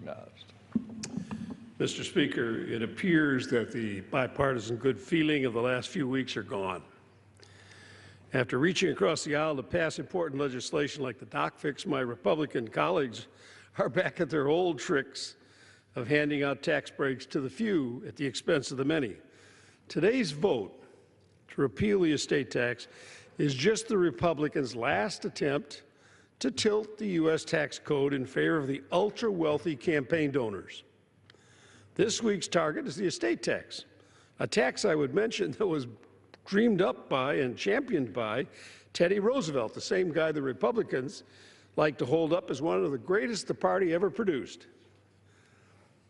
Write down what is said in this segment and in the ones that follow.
recognized. Mr. Speaker, it appears that the bipartisan good feeling of the last few weeks are gone. After reaching across the aisle to pass important legislation like the doc fix, my Republican colleagues are back at their old tricks of handing out tax breaks to the few at the expense of the many. Today's vote to repeal the estate tax is just the Republicans' last attempt to tilt the U.S. tax code in favor of the ultra-wealthy campaign donors. This week's target is the estate tax, a tax I would mention that was dreamed up by and championed by Teddy Roosevelt, the same guy the Republicans like to hold up as one of the greatest the party ever produced.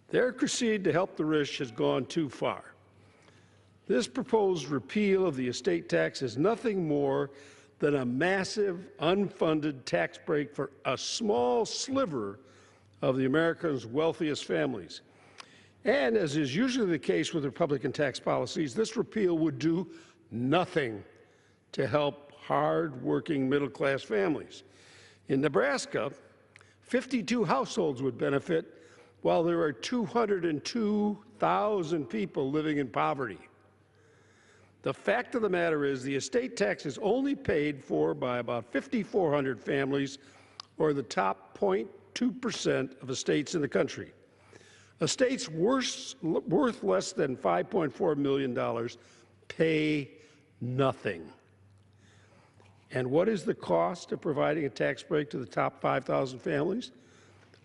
Their crusade to help the rich has gone too far. This proposed repeal of the estate tax is nothing more than a massive, unfunded tax break for a small sliver of the Americans' wealthiest families. And as is usually the case with Republican tax policies, this repeal would do nothing to help hard-working middle-class families. In Nebraska, 52 households would benefit, while there are 202,000 people living in poverty. The fact of the matter is the estate tax is only paid for by about 5,400 families, or the top 0.2% of estates in the country. Estates worth less than $5.4 million pay nothing. And what is the cost of providing a tax break to the top 5,000 families?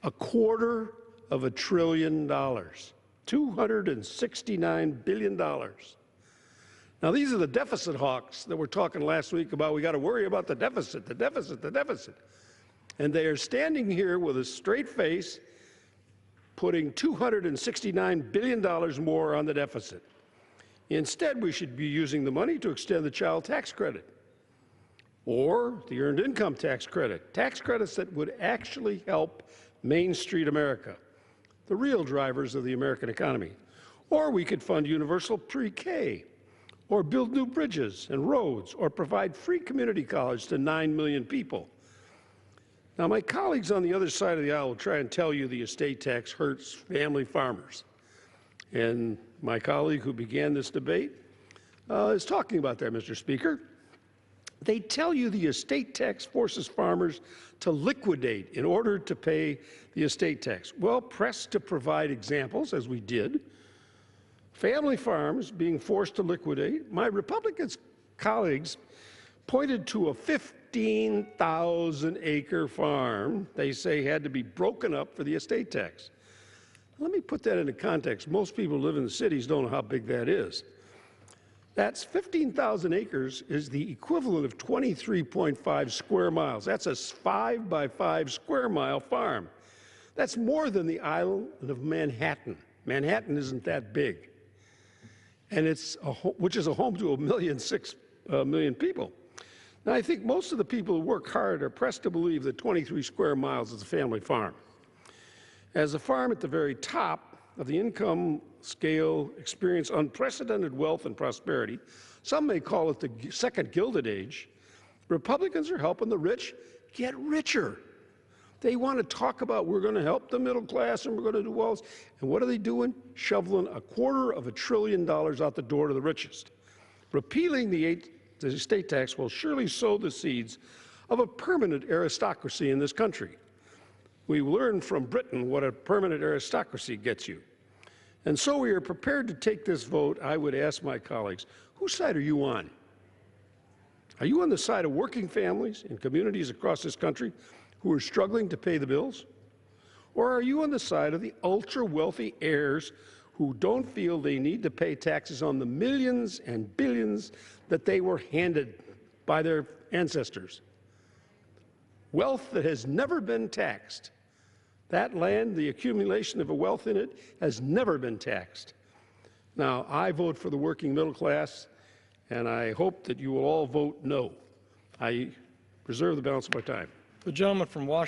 $250 billion, $269 billion. Now, these are the deficit hawks that were talking last week about we got to worry about the deficit, the deficit, the deficit. And they are standing here with a straight face putting $269 billion more on the deficit. Instead, we should be using the money to extend the child tax credit or the earned income tax credits that would actually help Main Street America, the real drivers of the American economy. Or we could fund universal pre-K, or build new bridges and roads, or provide free community college to 9 million people. Now, my colleagues on the other side of the aisle will try and tell you the estate tax hurts family farmers. And my colleague who began this debate is talking about that, Mr. Speaker. They tell you the estate tax forces farmers to liquidate in order to pay the estate tax. Well, pressed to provide examples, as we did, family farms being forced to liquidate, my Republican colleagues pointed to a 15,000-acre farm they say had to be broken up for the estate tax. Let me put that into context. Most people who live in the cities don't know how big that is. That's 15,000 acres is the equivalent of 23.5 square miles. That's a 5-by-5 square mile farm. That's more than the island of Manhattan. Manhattan isn't that big, and which is a home to 1.6 million people. Now, I think most of the people who work hard are pressed to believe that 23 square miles is a family farm. As a farm at the very top of the income scale experience unprecedented wealth and prosperity, some may call it the second Gilded Age, Republicans are helping the rich get richer. They want to talk about we're going to help the middle class and we're going to do all this. And what are they doing? Shoveling $250 billion out the door to the richest. Repealing the estate tax will surely sow the seeds of a permanent aristocracy in this country. We learned from Britain what a permanent aristocracy gets you. And so we are prepared to take this vote. I would ask my colleagues, whose side are you on? Are you on the side of working families in communities across this country who are struggling to pay the bills? Or are you on the side of the ultra-wealthy heirs who don't feel they need to pay taxes on the millions and billions that they were handed by their ancestors? Wealth that has never been taxed. That land, the accumulation of a wealth in it, has never been taxed. Now, I vote for the working middle class, and I hope that you will all vote no. I reserve the balance of my time. The gentleman from Washington.